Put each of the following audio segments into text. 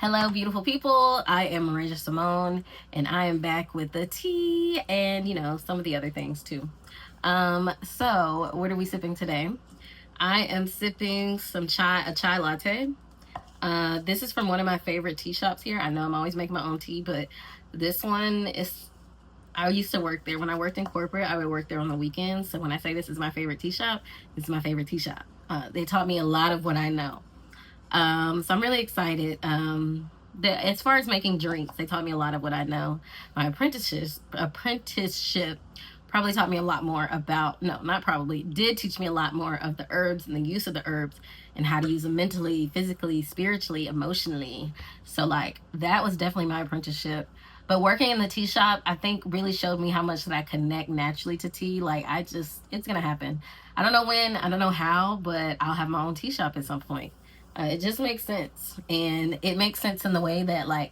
Hello, beautiful people. I am Maria Simone, and I am back with the tea and, some of the other things too. So what are we sipping today? I am sipping a chai latte. This is from one of my favorite tea shops here. I know I'm always making my own tea, but this one is, I used to work there. When I worked in corporate, I would work there on the weekends. So when I say this is my favorite tea shop, this is my favorite tea shop. They taught me a lot of what I know. So I'm really excited. As far as making drinks, they taught me a lot of what I know. My apprenticeship probably taught me a lot more about, no, not probably, did teach me a lot more of the herbs and the use of the herbs and how to use them mentally, physically, spiritually, emotionally. So like that was definitely my apprenticeship. But working in the tea shop, I think really showed me how much that I connect naturally to tea. Like it's gonna happen. I don't know when, I don't know how, but I'll have my own tea shop at some point. It just makes sense, and it makes sense in the way that like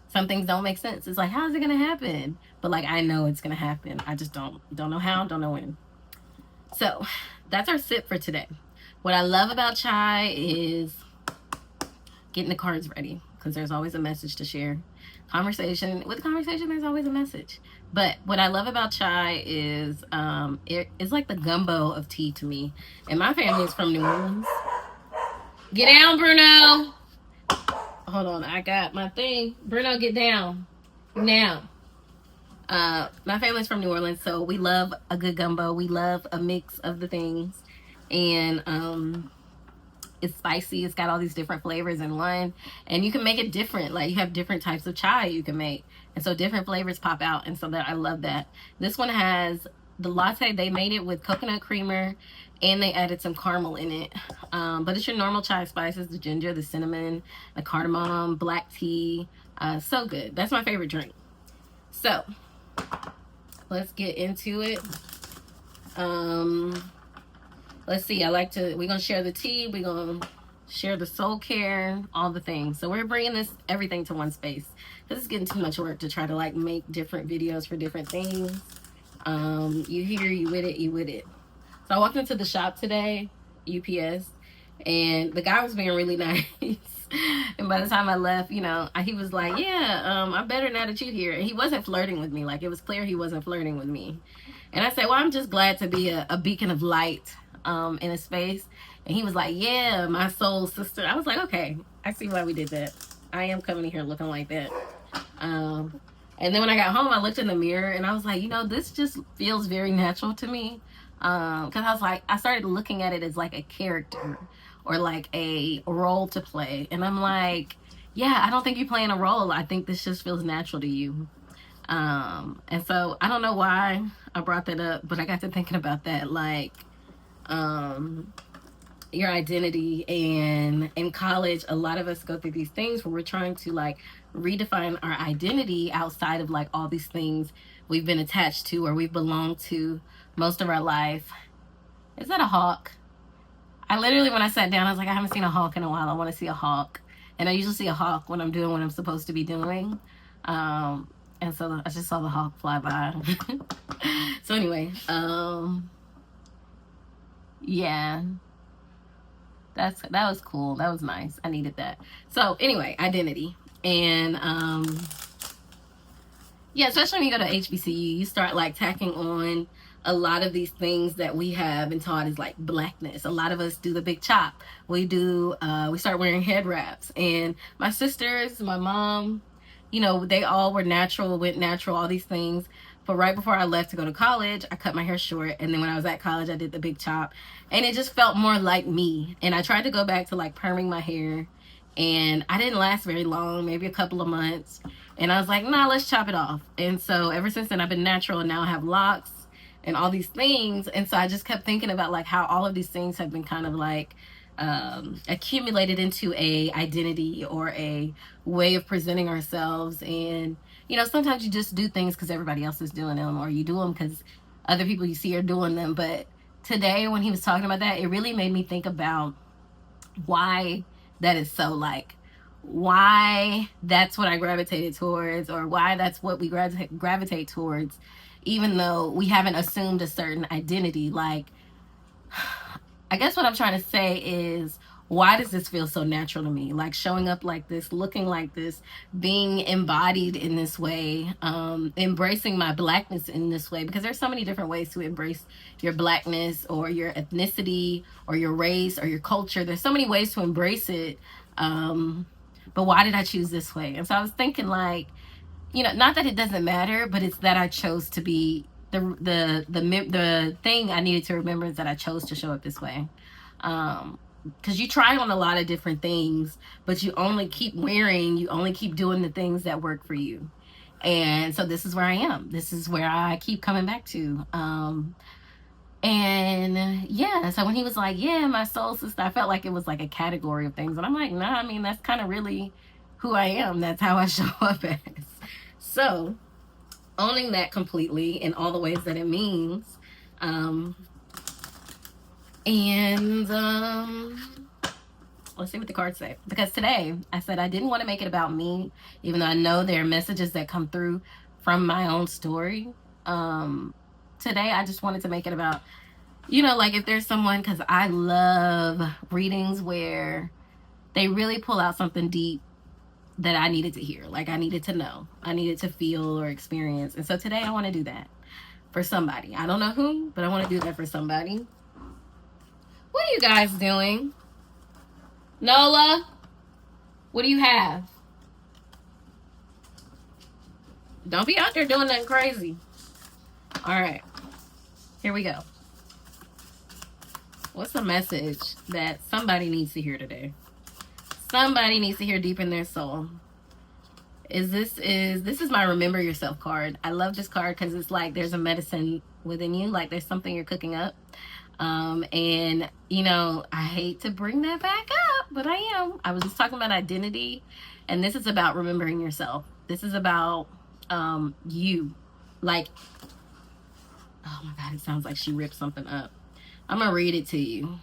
some things don't make sense. It's like, how is it gonna happen? But like I know it's gonna happen. I just don't know how, don't know when. So that's our sip for today. What I love about chai is getting the cards ready, because there's always a message to share. With conversation, there's always a message. But what I love about chai is it's like the gumbo of tea to me. And my family is from New Orleans. Get down, Bruno. Hold on, I got my thing. Bruno, get down. Now. My family's from New Orleans, so we love a good gumbo. We love a mix of the things. And it's spicy. It's got all these different flavors in one. And you can make it different. Like, you have different types of chai you can make. And so different flavors pop out. And so I love that. This one has the latte. They made it with coconut creamer, and they added some caramel in it. But it's your normal chai spices, the ginger, the cinnamon, the cardamom, black tea. So good. That's my favorite drink. So let's get into it. Let's see. We're going to share the tea. We're going to share the soul care, all the things. So we're bringing everything to one space. This is getting too much work to try to like make different videos for different things. You here, you with it. So I walked into the shop today, UPS, and the guy was being really nice. And by the time I left, he was like, yeah, I'm better now that you're here. And he wasn't flirting with me. Like, it was clear he wasn't flirting with me. And I said, well, I'm just glad to be a beacon of light in a space. And he was like, yeah, my soul sister. I was like, okay, I see why we did that. I am coming in here looking like that. And then when I got home, I looked in the mirror and I was like, this just feels very natural to me. Because I started looking at it as like a character or like a role to play. And I'm like, yeah, I don't think you're playing a role. I think this just feels natural to you. And so I don't know why I brought that up, but I got to thinking about that. Like, your identity, and in college, a lot of us go through these things where we're trying to like redefine our identity outside of like all these things we've been attached to or we've belonged to most of our life. Is that a hawk? I literally, when I sat down, I was like, I haven't seen a hawk in a while. I want to see a hawk. And I usually see a hawk when I'm doing what I'm supposed to be doing. And so I just saw the hawk fly by. So anyway, yeah, that was cool. That was nice. I needed that. So anyway, identity. And yeah, especially when you go to HBCU, you start like tacking on a lot of these things that we have been taught is like blackness. A lot of us do the big chop. We start wearing head wraps. And my sisters, my mom, they all went natural, all these things. But right before I left to go to college, I cut my hair short. And then when I was at college, I did the big chop. And it just felt more like me. And I tried to go back to like perming my hair. And I didn't last very long, maybe a couple of months. And I was like, nah, let's chop it off. And so ever since then, I've been natural, and now I have locks and all these things. And so I just kept thinking about like how all of these things have been kind of like accumulated into a identity or a way of presenting ourselves. And sometimes you just do things because everybody else is doing them, or you do them because other people you see are doing them. But today, when he was talking about that, it really made me think about why that is so, like, why that's what I gravitated towards, or why that's what we gravitate towards, even though we haven't assumed a certain identity. Like, I guess what I'm trying to say is, why does this feel so natural to me? Like showing up like this, looking like this, being embodied in this way, embracing my blackness in this way, because there's so many different ways to embrace your blackness or your ethnicity or your race or your culture. There's so many ways to embrace it. But why did I choose this way? And so I was thinking, like, not that it doesn't matter, but it's that I chose to be the thing I needed to remember is that I chose to show up this way. Because you try on a lot of different things, but you only keep doing the things that work for you. And so this is where I am. This is where I keep coming back to. And yeah, so when he was like, yeah, my soul sister, I felt like it was like a category of things. And I'm like, nah, I mean, that's kind of really who I am. That's how I show up as. So owning that completely in all the ways that it means. Let's see what the cards say. Because today I said I didn't want to make it about me, even though I know there are messages that come through from my own story. Today I just wanted to make it about, like if there's someone, because I love readings where they really pull out something deep that I needed to hear. Like I needed to know, I needed to feel or experience. And so today I want to do that for somebody. I don't know who, but I want to do that for somebody. What are you guys doing? Nola, what do you have? Don't be out there doing nothing crazy. All right, here we go. What's the message that somebody needs to hear today? Somebody needs to hear deep in their soul. This is my Remember Yourself card. I love this card because it's like there's a medicine within you, like there's something you're cooking up. And I hate to bring that back up, but I am. I was just talking about identity, and this is about remembering yourself. This is about you. Like, oh my God, it sounds like she ripped something up. I'm gonna read it to you.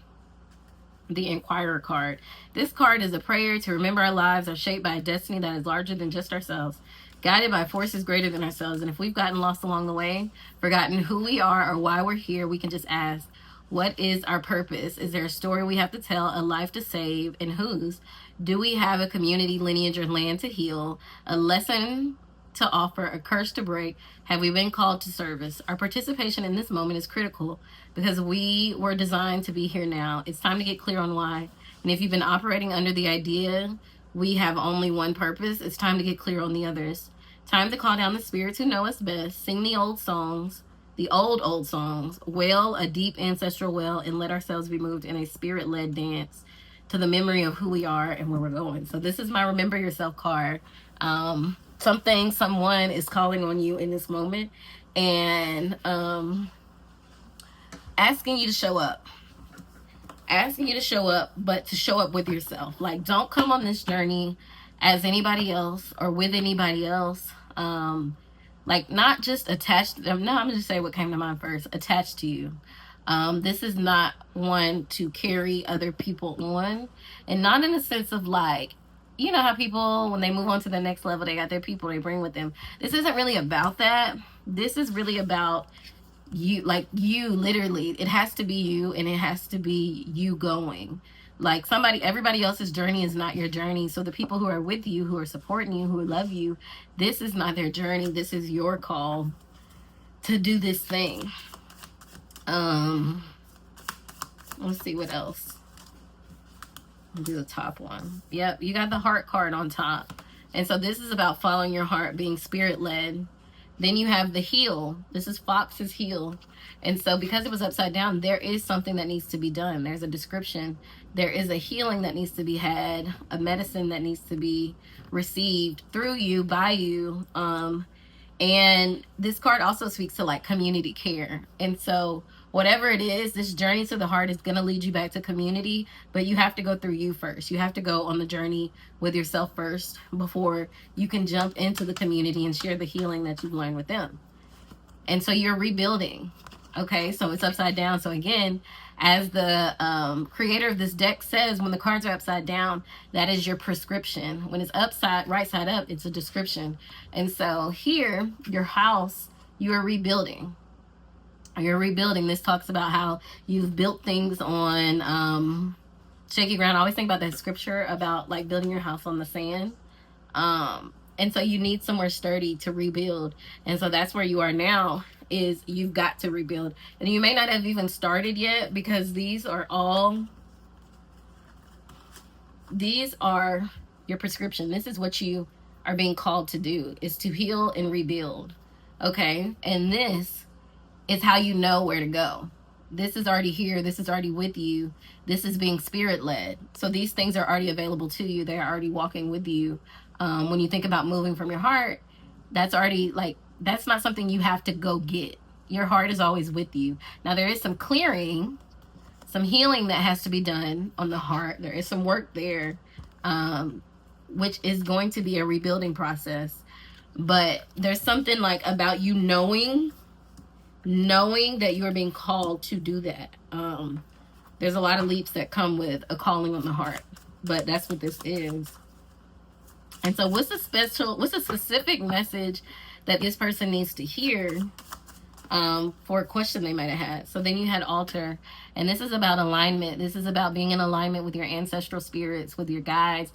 The Inquirer card. This card is a prayer to remember our lives are shaped by a destiny that is larger than just ourselves, guided by forces greater than ourselves. And if we've gotten lost along the way, forgotten who we are or why we're here, we can just ask, what is our purpose? Is there a story we have to tell, a life to save, and whose? Do we have a community, lineage, or land to heal, a lesson to offer, a curse to break? Have we been called to service? Our participation in this moment is critical because we were designed to be here now. It's time to get clear on why. And if you've been operating under the idea we have only one purpose, it's time to get clear on the others. Time to call down the spirits who know us best, sing the old songs, the old songs, wail a deep ancestral well, and let ourselves be moved in a spirit-led dance to the memory of who we are and where we're going. So this is my Remember Yourself card. Someone is calling on you in this moment and asking you to show up. Asking you to show up, but to show up with yourself. Like, don't come on this journey as anybody else or with anybody else. Like, not just attached to them. No, I'm going to say what came to mind first. Attached to you. This is not one to carry other people on. And not in the sense of like, you know how people, when they move on to the next level, they got their people they bring with them. This isn't really about that. This is really about you, like you literally. It has to be you, and it has to be you going. Like everybody else's journey is not your journey. So the people who are with you, who are supporting you, who love you, this is not their journey. This is your call to do this thing. Let's see what else. I'll do the top one. Yep, you got the heart card on top. And so this is about following your heart, being spirit-led. Then you have the heal. This is Fox's heal. And so because it was upside down, there is something that needs to be done. There's a description. There is a healing that needs to be had, a medicine that needs to be received through you, by you. And this card also speaks to like community care. And so whatever it is, this journey to the heart is going to lead you back to community, but you have to go through you first. You have to go on the journey with yourself first before you can jump into the community and share the healing that you've learned with them. And so you're rebuilding. Okay, so it's upside down. So again, as the creator of this deck says, when the cards are upside down, that is your prescription. When it's upside, right side up, it's a description. And so here, your house, you are rebuilding. You're rebuilding. This talks about how you've built things on shaky ground. I always think about that scripture about like building your house on the sand. And so you need somewhere sturdy to rebuild. And so that's where you are now, is you've got to rebuild. And you may not have even started yet, because these are your prescription. This is what you are being called to do, is to heal and rebuild. Okay? And this is how you know where to go. This is already here. This is already with you. This is being spirit led. So these things are already available to you. They're already walking with you. When you think about moving from your heart, that's already like, that's not something you have to go get. Your heart is always with you. Now there is some clearing, some healing that has to be done on the heart. There is some work there, which is going to be a rebuilding process. But there's something like about you knowing that you are being called to do that. There's a lot of leaps that come with a calling on the heart, but that's what this is. And so what's a specific message that this person needs to hear for a question they might have had? So then you had altar, and this is about alignment. This is about being in alignment with your ancestral spirits, with your guides,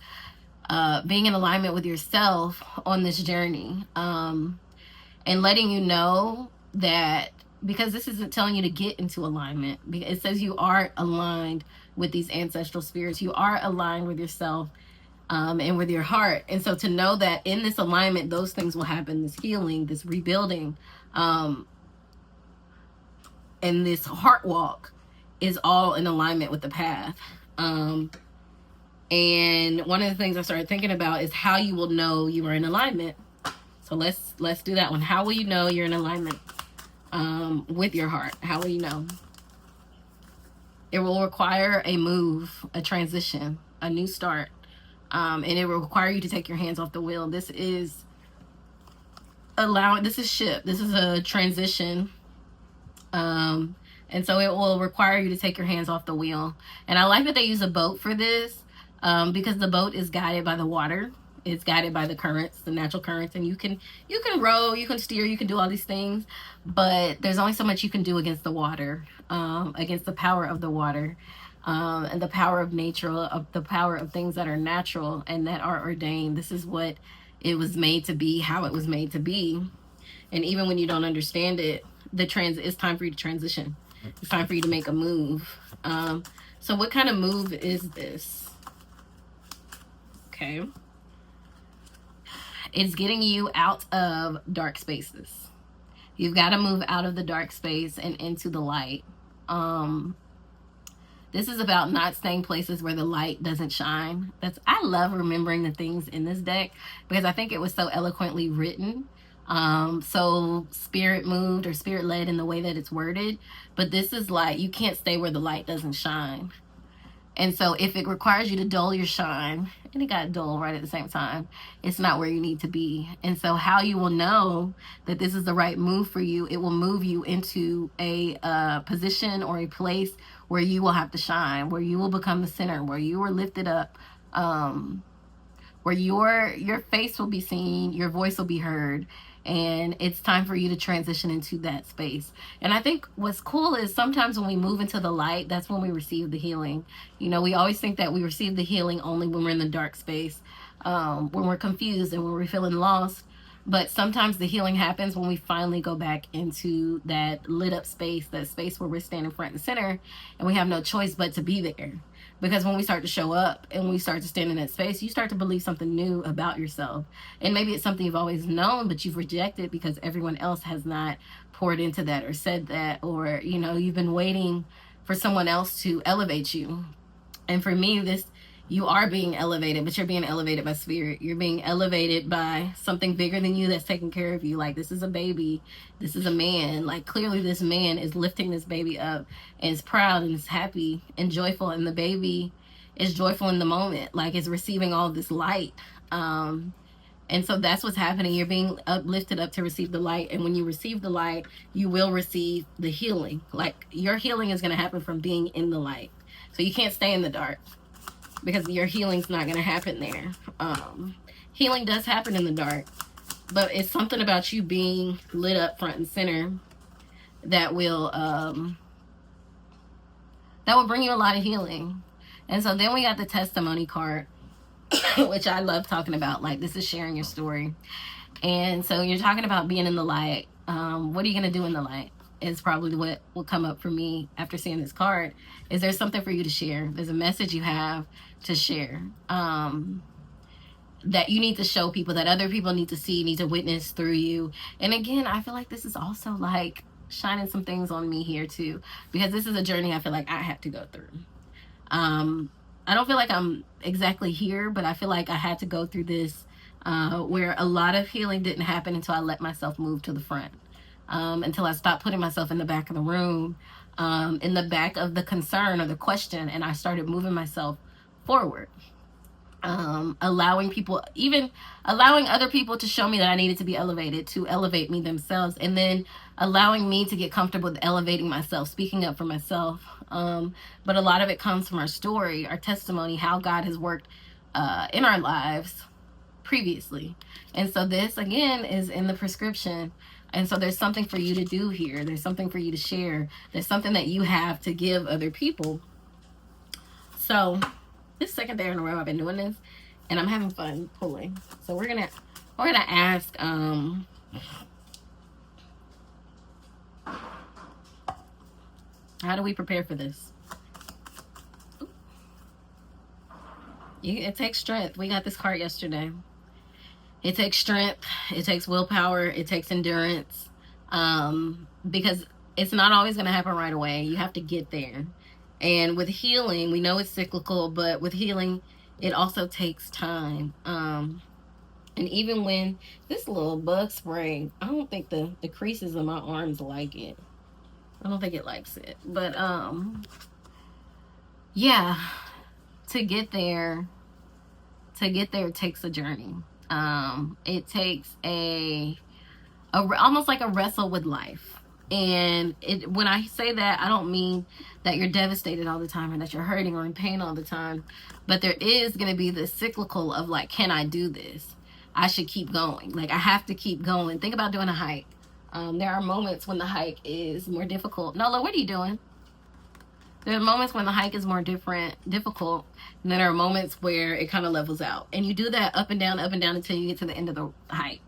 being in alignment with yourself on this journey, and letting you know that, because this isn't telling you to get into alignment. It says you are aligned with these ancestral spirits. You are aligned with yourself, and with your heart. And so to know that in this alignment, those things will happen, this healing, this rebuilding, and this heart walk is all in alignment with the path. And one of the things I started thinking about is how you will know you are in alignment. So let's do that one. How will you know you're in alignment with your heart? How will you know? It will require a move, a transition, a new start. And it will require you to take your hands off the wheel. This is shift. This is a transition. And so it will require you to take your hands off the wheel. And I like that they use a boat for this, because the boat is guided by the water. It's guided by the currents, the natural currents, and you can row, you can steer, you can do all these things, but there's only so much you can do against the water, against the power of the water. And the power of nature, of the power of things that are natural and that are ordained. This is what it was made to be, how it was made to be. And even when you don't understand it, it's time for you to transition. It's time for you to make a move. So what kind of move is this? Okay. It's getting you out of dark spaces. You've got to move out of the dark space and into the light. This is about not staying places where the light doesn't shine. I love remembering the things in this deck, because I think it was so eloquently written, so spirit moved or spirit led in the way that it's worded. But this is like, you can't stay where the light doesn't shine. And so if it requires you to dull your shine, and it got dull right at the same time, it's not where you need to be. And so how you will know that this is the right move for you, it will move you into a position or a place where you will have to shine, where you will become the center, where you are lifted up, where your face will be seen, your voice will be heard. And it's time for you to transition into that space. And I think what's cool is sometimes when we move into the light, that's when we receive the healing. You know, we always think that we receive the healing only when we're in the dark space, when we're confused and when we're feeling lost. But sometimes the healing happens when we finally go back into that lit up space, that space where we're standing front and center, and we have no choice but to be there. Because when we start to show up and we start to stand in that space, you start to believe something new about yourself. And maybe it's something you've always known, but you've rejected because everyone else has not poured into that or said that, or, you know, you've been waiting for someone else to elevate you. And for me, you are being elevated, but you're being elevated by spirit. You're being elevated by something bigger than you that's taking care of you. Like, this is a baby. This is a man. Like, clearly this man is lifting this baby up and is proud and is happy and joyful. And the baby is joyful in the moment. Like, it's receiving all this light. And so that's what's happening. You're being lifted up to receive the light. And when you receive the light, you will receive the healing. Like, your healing is going to happen from being in the light. So you can't stay in the dark, because your healing's not going to happen there. Healing does happen in the dark, but it's something about you being lit up front and center that will bring you a lot of healing. And so then we got the testimony card, which I love talking about. Like, this is sharing your story. And so you're talking about being in the light. What are you going to do in the light? Is probably what will come up for me after seeing this card. Is there something for you to share? There's a message you have to share, that you need to show people, that other people need to see, need to witness through you. And again, I feel like this is also like shining some things on me here too, because this is a journey I feel like I had to go through. I don't feel like I'm exactly here, but I feel like I had to go through this, where a lot of healing didn't happen until I let myself move to the front, until I stopped putting myself in the back of the room, in the back of the concern or the question, and I started moving myself forward. Allowing people, even allowing other people to show me that I needed to be elevated, to elevate me themselves, and then allowing me to get comfortable with elevating myself, speaking up for myself. But a lot of it comes from our story, our testimony, how God has worked in our lives previously. And so this, again, is in the prescription. And so there's something for you to do here. There's something for you to share. There's something that you have to give other people. So this second day in a row I've been doing this, and I'm having fun pulling. So we're gonna ask, how do we prepare for this? It takes strength. We got this card yesterday. It takes strength. It takes willpower. It takes endurance, because it's not always going to happen right away. You have to get there. And with healing, we know it's cyclical, but with healing, it also takes time. And even when this little bug spray, I don't think the creases of my arms like it. I don't think it likes it. But yeah, to get there takes a journey. It takes a almost like a wrestle with life. And when I say that, I don't mean that you're devastated all the time or that you're hurting or in pain all the time. But there is going to be this cyclical of like, can I do this? I should keep going. Like, I have to keep going. Think about doing a hike. There are moments when the hike is more difficult. Nola, what are you doing? There are moments when the hike is more difficult. And then there are moments where it kind of levels out. And you do that up and down until you get to the end of the hike.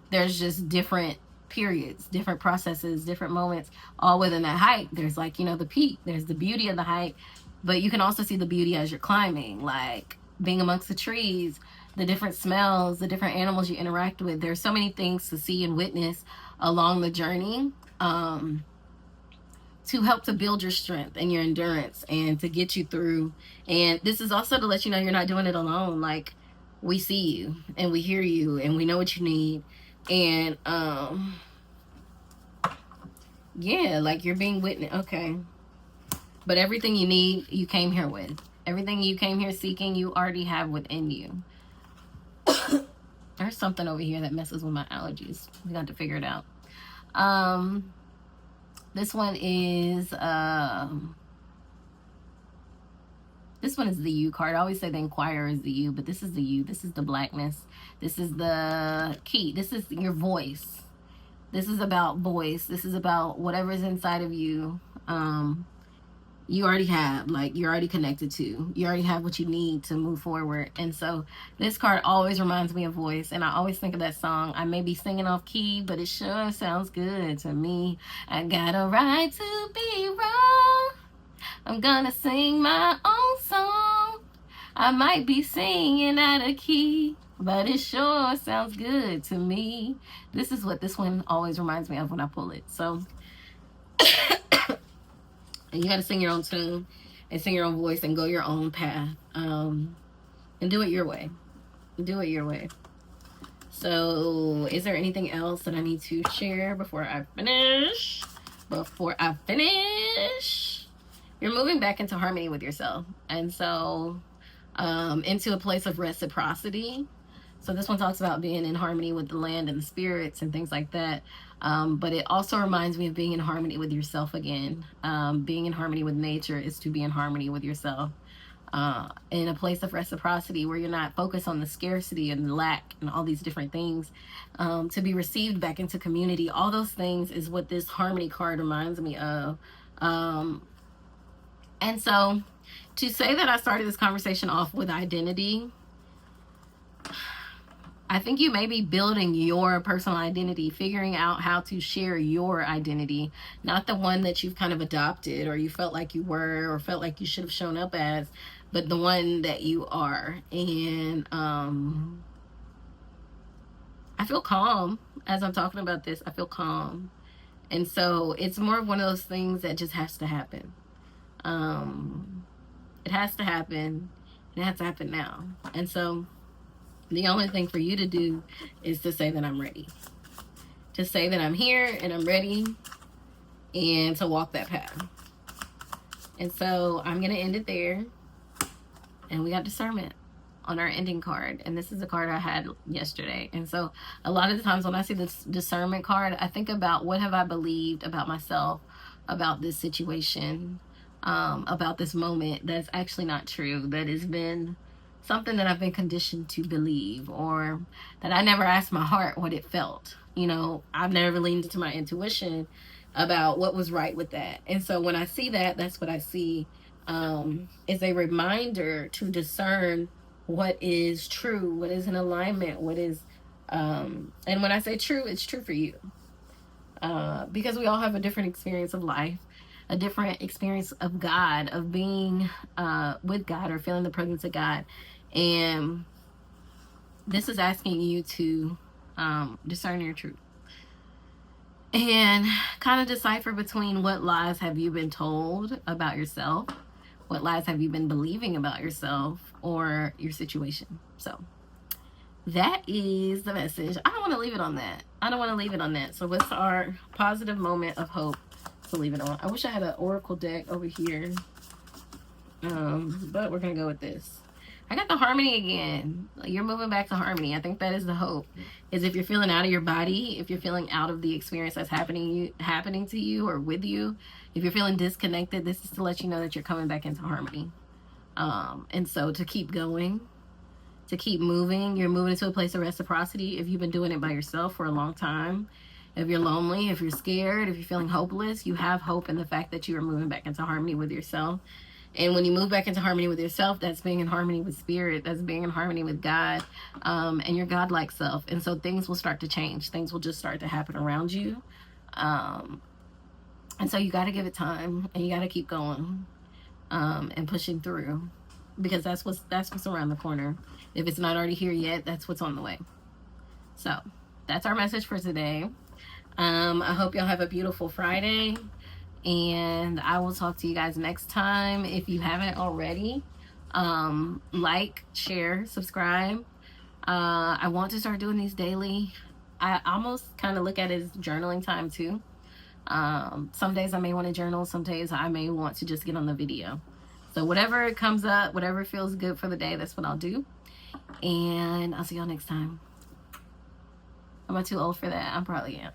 There's just different periods, different processes, different moments all within that hike. There's like, the peak, there's the beauty of the hike, but you can also see the beauty as you're climbing, like being amongst the trees, the different smells, the different animals you interact with. There's so many things to see and witness along the journey, to help to build your strength and your endurance and to get you through. And this is also to let you know you're not doing it alone. Like, we see you and we hear you and we know what you need. And yeah, like, you're being witnessed. Okay. But everything you need, you came here with. Everything you came here seeking, you already have within you. There's something over here that messes with my allergies. We got to figure it out. This one is the you card. I always say the Inquirer is the you, but this is the you. This is the blackness. This is the key. This is your voice. This is about voice. This is about whatever's inside of you. You already have, like, you're already connected to. You already have what you need to move forward. And so this card always reminds me of voice. And I always think of that song. I may be singing off key, but it sure sounds good to me. I got a right to be wrong. I'm gonna sing my own song. I might be singing out of key, but it sure sounds good to me. This is what this one always reminds me of when I pull it. So and you got to sing your own tune and sing your own voice and go your own path, and do it your way. Do it your way. So is there anything else that I need to share before I finish? You're moving back into harmony with yourself. And so into a place of reciprocity. So this one talks about being in harmony with the land and the spirits and things like that. But it also reminds me of being in harmony with yourself again. Being in harmony with nature is to be in harmony with yourself. In a place of reciprocity where you're not focused on the scarcity and the lack and all these different things. To be received back into community. All those things is what this harmony card reminds me of. And so to say that I started this conversation off with identity, I think you may be building your personal identity, figuring out how to share your identity, not the one that you've kind of adopted or you felt like you were or felt like you should have shown up as, but the one that you are. And I feel calm as I'm talking about this. I feel calm. And so it's more of one of those things that just has to happen. It has to happen. It has to happen now. And so the only thing for you to do is to say that I'm ready. To say that I'm here and I'm ready and to walk that path. And so I'm going to end it there. And we got discernment on our ending card. And this is a card I had yesterday. And so a lot of the times when I see this discernment card, I think about what have I believed about myself, about this situation, about this moment that's actually not true, that has been something that I've been conditioned to believe, or that I never asked my heart what it felt. You know, I've never leaned into my intuition about what was right with that. And so when I see that, that's what I see is a reminder to discern what is true, what is in alignment, what is, and when I say true, it's true for you. Because we all have a different experience of life, a different experience of God, of being with God or feeling the presence of God. And this is asking you to discern your truth and kind of decipher between what lies have you been told about yourself, what lies have you been believing about yourself or your situation. So that is the message. I don't want to leave it on that. So what's our positive moment of hope to leave it on? I wish I had an oracle deck over here, but we're gonna go with this. I got the harmony again. You're moving back to harmony. I think that is the hope. Is if you're feeling out of your body, if you're feeling out of the experience that's happening to you or with you, if you're feeling disconnected, this is to let you know that you're coming back into harmony. And so to keep going, to keep moving, you're moving into a place of reciprocity. If you've been doing it by yourself for a long time, if you're lonely, if you're scared, if you're feeling hopeless, you have hope in the fact that you are moving back into harmony with yourself. And when you move back into harmony with yourself, that's being in harmony with spirit, that's being in harmony with God, and your godlike self. And so things will start to change. Things will just start to happen around you. And so you got to give it time, and you got to keep going and pushing through, because that's what's around the corner. If it's not already here yet, that's what's on the way. So that's our message for today. I hope y'all have a beautiful Friday. And I will talk to you guys next time. If you haven't already, like, share, subscribe. I want to start doing these daily. I almost kind of look at it as journaling time too. Some days I may want to journal. Some days I may want to just get on the video. So whatever comes up, whatever feels good for the day, that's what I'll do. And I'll see y'all next time. Am I too old for that? I probably am.